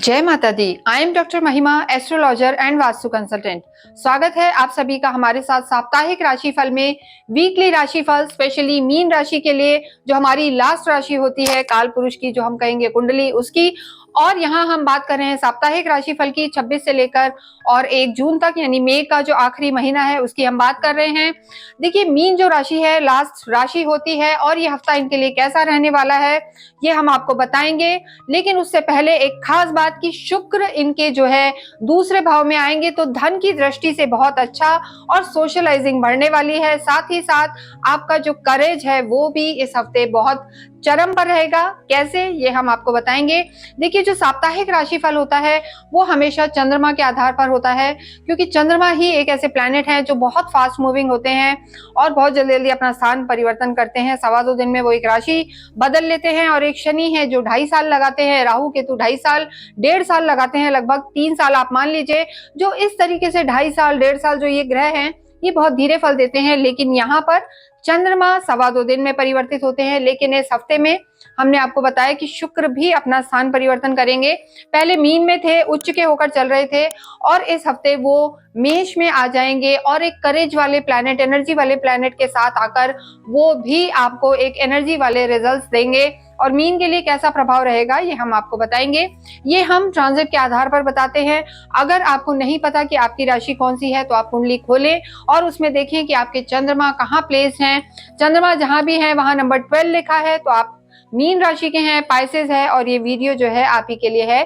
जय माता दी। I am doctor महिमा, एस्ट्रोलॉजर एंड वास्तु कंसल्टेंट। स्वागत है आप सभी का हमारे साथ साप्ताहिक राशिफल में। वीकली राशिफल स्पेशली मीन राशि के लिए, जो हमारी लास्ट राशि होती है काल पुरुष की, जो हम कहेंगे कुंडली, उसकी। और यहाँ हम बात कर रहे हैं साप्ताहिक राशिफल की 26 से लेकर और 1 जून तक, यानी मई का जो आखिरी महीना है उसकी हम बात कर रहे हैं। देखिए, मीन जो राशि है लास्ट राशि होती है और ये हफ्ता इनके लिए कैसा रहने वाला है ये हम आपको बताएंगे। लेकिन उससे पहले एक खास बात कि शुक्र इनके जो है दूसरे भाव में आएंगे तो धन की दृष्टि से बहुत अच्छा और सोशलाइजिंग बढ़ने वाली है। साथ ही साथ आपका जो करेज है वो भी इस हफ्ते बहुत चरम पर रहेगा। कैसे, ये हम आपको बताएंगे। देखिए, जो साप्ताहिक राशिफल होता है वो हमेशा चंद्रमा के आधार पर होता है, क्योंकि चंद्रमा ही एक ऐसे प्लैनेट है जो बहुत फास्ट मूविंग होते हैं और बहुत जल्दी जल्दी अपना स्थान परिवर्तन करते हैं। 2.25 दिन में वो एक राशि बदल लेते हैं। और एक शनि है जो 2.5 साल लगाते हैं, राहु केतु 2.5 साल 1.5 साल लगाते हैं, लगभग 3 साल आप मान लीजिए। जो इस तरीके से 2.5 साल 1.5 साल जो ये ग्रह हैं ये बहुत धीरे फल देते हैं। लेकिन यहाँ पर चंद्रमा 2.25 दिन में परिवर्तित होते हैं। लेकिन इस हफ्ते में हमने आपको बताया कि शुक्र भी अपना स्थान परिवर्तन करेंगे। पहले मीन में थे, उच्च के होकर चल रहे थे, और इस हफ्ते वो मेष में आ जाएंगे और एक करेज वाले प्लैनेट, एनर्जी वाले प्लैनेट के साथ आकर वो भी आपको एक एनर्जी वाले रिजल्ट्स देंगे। और मीन के लिए कैसा प्रभाव रहेगा ये हम आपको बताएंगे। ये हम ट्रांजिट के आधार पर बताते हैं। अगर आपको नहीं पता कि आपकी राशि कौन सी है तो आप कुंडली खोलें और उसमें देखें कि आपके चंद्रमा कहाँ प्लेस हैं। चंद्रमा जहां भी है वहां नंबर 12 लिखा है तो आप मीन राशि के हैं, पाइसेस है, और ये वीडियो जो है आप ही के लिए है।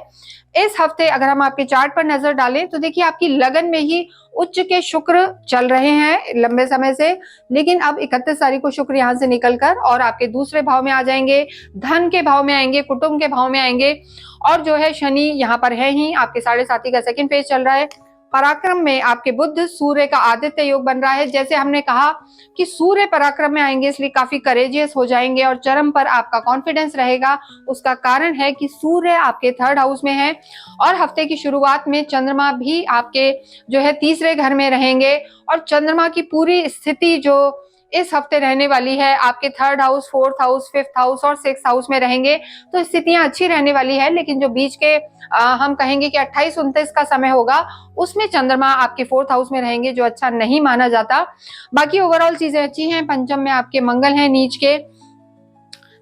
इस हफ्ते अगर हम आपके चार्ट पर नजर डालें तो देखिए, आपकी लगन में ही उच्च के शुक्र चल रहे हैं लंबे समय से। लेकिन अब 31 तारीख को शुक्र यहां से निकलकर और आपके दूसरे भाव में आ जाएंगे, धन के भाव में आएंगे, कुटुंब के भाव में आएंगे। और जो है शनि यहाँ पर है ही, आपके 7.5 का सेकंड फेज चल रहा है। पराक्रम में आपके बुध सूर्य का आदित्य योग बन रहा है। जैसे हमने कहा कि सूर्य पराक्रम में आएंगे इसलिए काफी करेजियस हो जाएंगे और चरम पर आपका कॉन्फिडेंस रहेगा। उसका कारण है कि सूर्य आपके 3rd हाउस में है और हफ्ते की शुरुआत में चंद्रमा भी आपके जो है तीसरे घर में रहेंगे। और चंद्रमा की पूरी स्थिति जो इस हफ्ते रहने वाली है आपके 3rd house, 4th house, 5th house और 6th हाउस में रहेंगे, तो स्थितियां अच्छी रहने वाली है। लेकिन जो बीच के हम कहेंगे कि 28-29 का समय होगा उसमें चंद्रमा आपके 4th हाउस में रहेंगे, जो अच्छा नहीं माना जाता। बाकी ओवरऑल चीजें अच्छी हैं। पंचम में आपके मंगल हैं नीच के,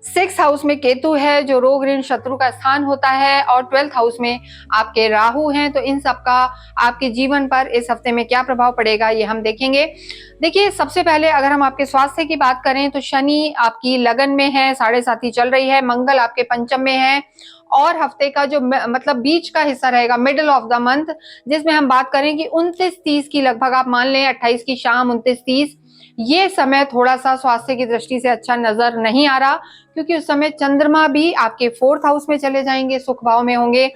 6th हाउस में केतु है जो रोग ऋण शत्रु का स्थान होता है, और 12th हाउस में आपके राहु हैं। तो इन सब का आपके जीवन पर इस हफ्ते में क्या प्रभाव पड़ेगा ये हम देखेंगे। देखिए, सबसे पहले अगर हम आपके स्वास्थ्य की बात करें तो शनि आपकी लगन में है, 7.5 चल रही है, मंगल आपके पंचम में है। और हफ्ते का जो मतलब बीच का हिस्सा रहेगा, मिडिल ऑफ द मंथ, जिसमें हम बात करें कि 29-30 की लगभग आप मान लें, 28 की शाम 29-30, ये समय थोड़ा सा स्वास्थ्य की दृष्टि से अच्छा नजर नहीं आ रहा, क्योंकि उस समय चंद्रमा भी आपके 4th हाउस में चले जाएंगे, सुख भाव में होंगे।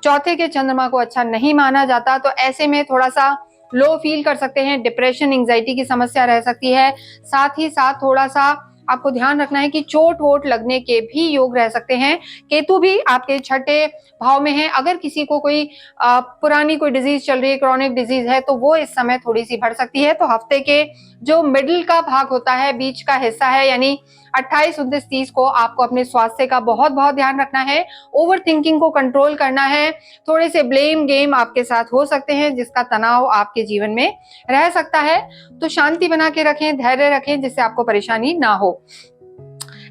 चौथे के चंद्रमा को अच्छा नहीं माना जाता, तो ऐसे में थोड़ा सा लो फील कर सकते हैं, डिप्रेशन, एंजाइटी की समस्या रह सकती है। साथ ही साथ थोड़ा सा आपको ध्यान रखना है कि चोट वोट लगने के भी योग रह सकते हैं। केतु भी आपके 6ठे भाव में है। अगर किसी को कोई पुरानी कोई डिजीज चल रही है, क्रॉनिक डिजीज है, तो वो इस समय थोड़ी सी बढ़ सकती है। तो हफ्ते के जो मिडिल का भाग होता है, बीच का हिस्सा है, यानी 28, 29, 30 को आपको अपने स्वास्थ्य का बहुत बहुत ध्यान रखना है। ओवर थिंकिंग को कंट्रोल करना है। थोड़े से ब्लेम गेम आपके साथ हो सकते हैं जिसका तनाव आपके जीवन में रह सकता है। तो शांति बना के रखें, धैर्य रखें, जिससे आपको परेशानी ना हो।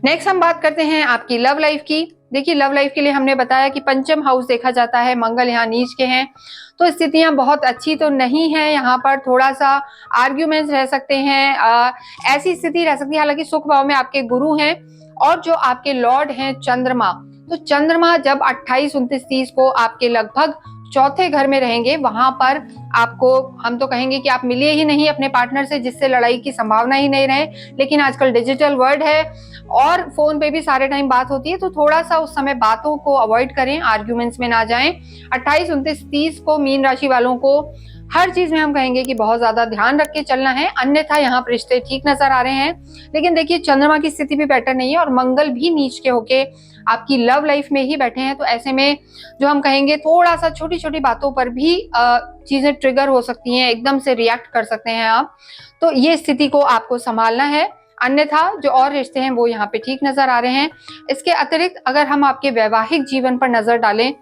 नेक्स्ट हम बात करते हैं आपकी लव लाइफ की। देखिए, लव लाइफ के लिए हमने बताया कि पंचम हाउस देखा जाता है, मंगल यहाँ नीच के हैं, तो स्थितियां बहुत अच्छी तो नहीं है। यहाँ पर थोड़ा सा आर्ग्यूमेंट्स रह सकते हैं, ऐसी स्थिति रह सकती है। हालांकि सुख भाव में आपके गुरु हैं और जो आपके लॉर्ड हैं चंद्रमा, तो चंद्रमा जब 28, 29, 30 को आपके लगभग चौथे घर में रहेंगे, वहां पर आपको हम तो कहेंगे कि आप मिलिए ही नहीं अपने पार्टनर से, जिससे लड़ाई की संभावना ही नहीं रहे। लेकिन आजकल डिजिटल वर्ल्ड है और फोन पे भी सारे टाइम बात होती है, तो थोड़ा सा उस समय बातों को अवॉइड करें, आर्ग्यूमेंट्स में ना जाएं। 28, 29, 30 को मीन राशि वालों को हर चीज में हम कहेंगे कि बहुत ज्यादा ध्यान रख के चलना है, अन्यथा यहाँ पर रिश्ते ठीक नजर आ रहे हैं। लेकिन देखिए, चंद्रमा की स्थिति भी बेटर नहीं है और मंगल भी नीच के होके आपकी लव लाइफ में ही बैठे हैं। तो ऐसे में जो हम कहेंगे थोड़ा सा छोटी छोटी बातों पर भी चीजें ट्रिगर हो सकती हैं, एकदम से रिएक्ट कर सकते हैं आप। तो ये स्थिति को आपको संभालना है, अन्यथा जो और रिश्ते हैं वो यहाँ पे ठीक नजर आ रहे हैं। इसके अतिरिक्त अगर हम आपके वैवाहिक जीवन पर नजर डालें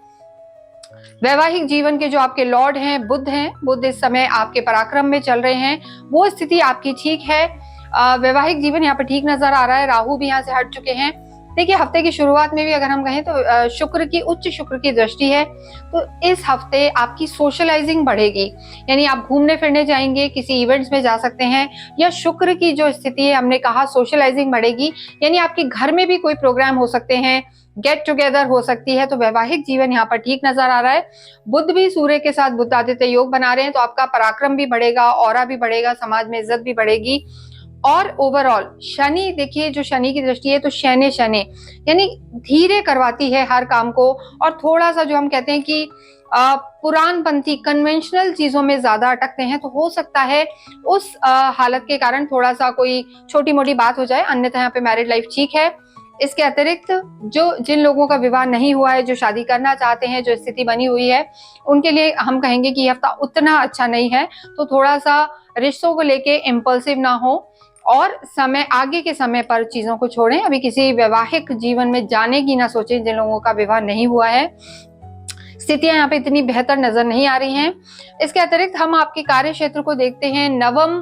वैवाहिक जीवन के जो आपके लॉर्ड हैं, बुध हैं, बुध इस समय आपके पराक्रम में चल रहे हैं, वो स्थिति आपकी ठीक है। वैवाहिक जीवन यहाँ पर ठीक नजर आ रहा है। राहु भी यहाँ से हट चुके हैं। देखिए, हफ्ते की शुरुआत में भी अगर हम कहें तो उच्च शुक्र की दृष्टि है, तो इस हफ्ते आपकी सोशलाइजिंग बढ़ेगी, यानी आप घूमने फिरने जाएंगे, किसी इवेंट्स में जा सकते हैं, या शुक्र की जो स्थिति है, हमने कहा सोशलाइजिंग बढ़ेगी, यानी आपके घर में भी कोई प्रोग्राम हो सकते हैं, गेट टुगेदर हो सकती है। तो वैवाहिक जीवन यहाँ पर ठीक नजर आ रहा है। बुध भी सूर्य के साथ बुधादित्य योग बना रहे हैं, तो आपका पराक्रम भी बढ़ेगा, ऑरा भी बढ़ेगा, समाज में इज्जत भी बढ़ेगी। और ओवरऑल शनि, देखिए जो शनि की दृष्टि है, तो शनि शनि यानी धीरे करवाती है हर काम को, और थोड़ा सा जो हम कहते हैं कि पुरानपंथी कन्वेंशनल चीजों में ज्यादा अटकते हैं, तो हो सकता है उस हालत के कारण थोड़ा सा कोई छोटी मोटी बात हो जाए, अन्यथा यहाँ पे मैरिड लाइफ ठीक है। इसके अतिरिक्त जो जिन लोगों का विवाह नहीं हुआ है, जो शादी करना चाहते हैं, जो स्थिति बनी हुई है, उनके लिए हम कहेंगे कि ये हफ्ता उतना अच्छा नहीं है, तो थोड़ा सा रिश्तों को लेके इम्पल्सिव ना हो, और समय आगे के समय पर चीजों को छोड़ें। अभी किसी वैवाहिक जीवन में जाने की ना सोचें जिन लोगों का विवाह नहीं हुआ है। स्थितियां यहाँ पे इतनी बेहतर नजर नहीं आ रही हैं। इसके अतिरिक्त हम आपके कार्य क्षेत्र को देखते हैं। नवम,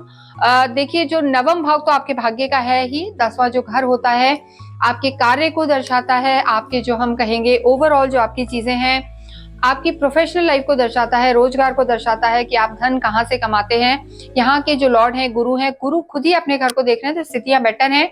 देखिए जो नवम भाव तो आपके भाग्य का है ही, 10वां जो घर होता है आपके कार्य को दर्शाता है, आपके जो हम कहेंगे ओवरऑल जो आपकी चीजें हैं, आपकी प्रोफेशनल लाइफ को दर्शाता है, रोजगार को दर्शाता है कि आप धन कहाँ से कमाते हैं। यहाँ के जो लॉर्ड हैं, गुरु हैं, गुरु खुद ही अपने घर को देख रहे हैं, तो स्थितियां बेटर हैं।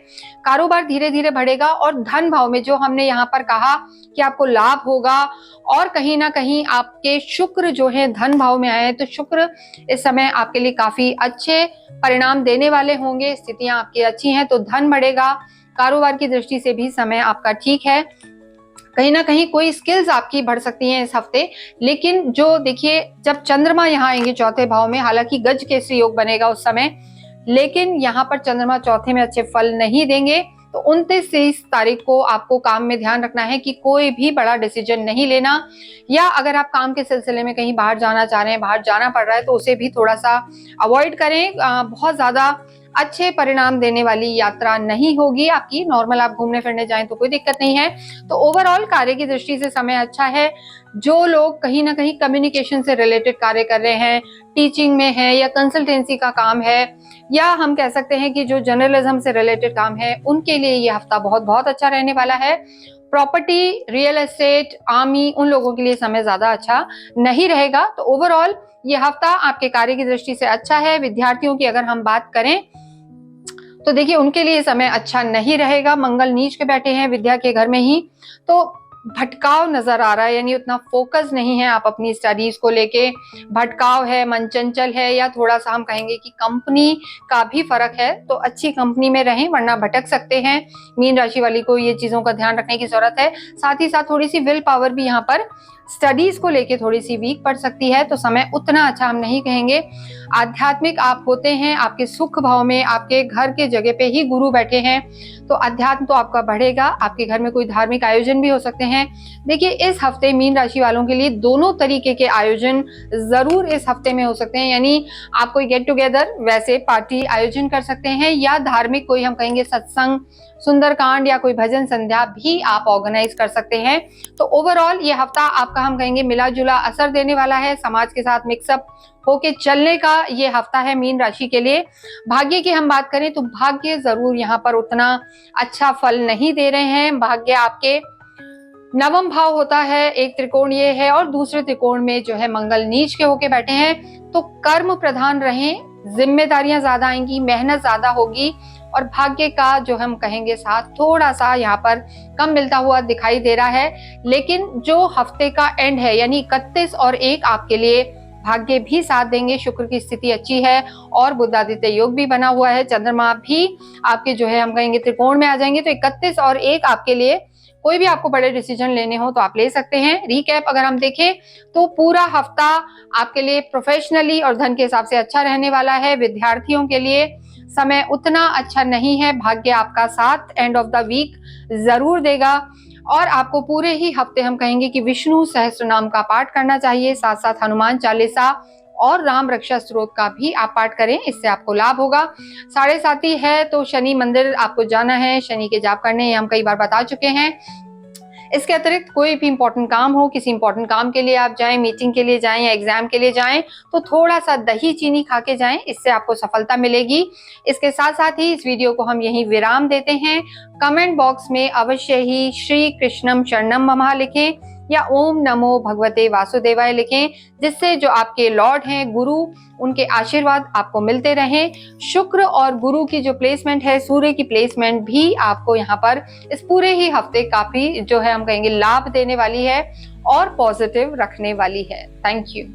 कारोबार धीरे धीरे बढ़ेगा, और धन भाव में जो हमने यहाँ पर कहा कि आपको लाभ होगा, और कहीं ना कहीं आपके शुक्र जो है धन भाव में आए हैं, तो शुक्र इस समय आपके लिए काफी अच्छे परिणाम देने वाले होंगे। स्थितियां आपकी अच्छी हैं, तो धन बढ़ेगा। कारोबार की दृष्टि से भी समय आपका ठीक है। कहीं ना कहीं कोई स्किल्स आपकी बढ़ सकती हैं इस हफ्ते। लेकिन जो देखिए, जब चंद्रमा यहाँ आएंगे चौथे भाव में, हालांकि गज केसरी योग बनेगा उस समय, लेकिन यहाँ पर चंद्रमा चौथे में अच्छे फल नहीं देंगे। तो 29-30 तारीख को आपको काम में ध्यान रखना है कि कोई भी बड़ा डिसीजन नहीं लेना, या अगर आप काम के सिलसिले में कहीं बाहर जाना चाह रहे हैं, बाहर जाना पड़ रहा है, तो उसे भी थोड़ा सा अवॉइड करें। बहुत ज्यादा अच्छे परिणाम देने वाली यात्रा नहीं होगी आपकी। नॉर्मल आप घूमने फिरने जाएं तो कोई दिक्कत नहीं है। तो ओवरऑल कार्य की दृष्टि से समय अच्छा है। जो लोग कहीं ना कहीं कम्युनिकेशन से रिलेटेड कार्य कर रहे हैं, टीचिंग में है, या कंसल्टेंसी का काम है, या हम कह सकते हैं कि जो जर्नलिज्म से रिलेटेड काम है, उनके लिए ये हफ्ता बहुत बहुत अच्छा रहने वाला है। प्रॉपर्टी, रियल एस्टेट, आर्मी, उन लोगों के लिए समय ज्यादा अच्छा नहीं रहेगा। तो ओवरऑल ये हफ्ता आपके कार्य की दृष्टि से अच्छा है। विद्यार्थियों की अगर हम बात करें तो देखिए उनके लिए समय अच्छा नहीं रहेगा। मंगल नीच के बैठे हैं विद्या के घर में ही, तो भटकाव नजर आ रहा है, यानी उतना फोकस नहीं है आप अपनी स्टडीज को लेके, भटकाव है, मन चंचल है, या थोड़ा सा हम कहेंगे कि कंपनी का भी फर्क है। तो अच्छी कंपनी में रहें, वरना भटक सकते हैं। मीन राशि वाली को ये चीजों का ध्यान रखने की जरूरत है। साथ ही साथ थोड़ी सी विल पावर भी यहाँ पर स्टडीज को लेके थोड़ी सी वीक पड़ सकती है, तो समय उतना अच्छा हम नहीं कहेंगे। आध्यात्मिक आप होते हैं, आपके सुख भाव में, आपके घर के जगह पे ही गुरु बैठे हैं, तो अध्यात्म तो आपका बढ़ेगा। आपके घर में कोई धार्मिक आयोजन भी हो सकते हैं। देखिए इस हफ्ते मीन राशि वालों के लिए दोनों तरीके के आयोजन जरूर इस हफ्ते में हो सकते हैं, यानी आप कोई गेट टुगेदर वैसे पार्टी आयोजन कर सकते हैं, या धार्मिक कोई हम कहेंगे सत्संग, सुंदरकांड, या कोई भजन संध्या भी आप ऑर्गेनाइज कर सकते हैं। तो ओवरऑल ये हफ्ता आपका हम कहेंगे मिला जुला असर देने वाला है। समाज के साथ मिक्सअप होके चलने का ये हफ्ता है मीन राशि के लिए। भाग्य की हम बात करें तो भाग्य जरूर यहाँ पर उतना अच्छा फल नहीं दे रहे हैं। भाग्य आपके नवम भाव होता है, एक त्रिकोण ये है, और दूसरे त्रिकोण में जो है मंगल नीच के होके बैठे हैं। तो कर्म प्रधान रहें, जिम्मेदारियां ज्यादा आएंगी, मेहनत ज्यादा होगी, और भाग्य का जो हम कहेंगे साथ थोड़ा सा यहाँ पर कम मिलता हुआ दिखाई दे रहा है। लेकिन जो हफ्ते का एंड है, यानी 31 और 1 आपके लिए भाग्य भी साथ देंगे। शुक्र की स्थिति अच्छी है, और बुधादित्य योग भी बना हुआ है। चंद्रमा भी आपके जो है हम कहेंगे त्रिकोण में आ जाएंगे। तो 31 और 1 आपके लिए कोई भी आपको बड़े डिसीजन लेने हो तो आप ले सकते हैं। रिकैप अगर हम देखें तो पूरा हफ्ता आपके लिए प्रोफेशनली और धन के हिसाब से अच्छा रहने वाला है। विद्यार्थियों के लिए समय उतना अच्छा नहीं है। भाग्य आपका साथ एंड ऑफ द वीक जरूर देगा, और आपको पूरे ही हफ्ते हम कहेंगे कि विष्णु सहस्त्र नाम का पाठ करना चाहिए। साथ साथ हनुमान चालीसा और राम रक्षा स्तोत्र का भी आप पाठ करें, इससे आपको लाभ होगा। 7.5 है तो शनि मंदिर आपको जाना है, शनि के जाप करने, ये हम कई बार बता चुके हैं। इसके अतिरिक्त कोई भी इंपॉर्टेंट काम हो, किसी इंपॉर्टेंट काम के लिए आप जाएं, मीटिंग के लिए जाएं या एग्जाम के लिए जाएं, तो थोड़ा सा दही चीनी खा के जाएं, इससे आपको सफलता मिलेगी। इसके साथ साथ ही इस वीडियो को हम यहीं विराम देते हैं। कमेंट बॉक्स में अवश्य ही श्री कृष्णम शरणम मम लिखें या ओम नमो भगवते वासुदेवाय लिखें, जिससे जो आपके लॉर्ड हैं, गुरु, उनके आशीर्वाद आपको मिलते रहें। शुक्र और गुरु की जो प्लेसमेंट है, सूर्य की प्लेसमेंट भी आपको यहाँ पर इस पूरे ही हफ्ते काफी जो है हम कहेंगे लाभ देने वाली है और पॉजिटिव रखने वाली है। Thank you.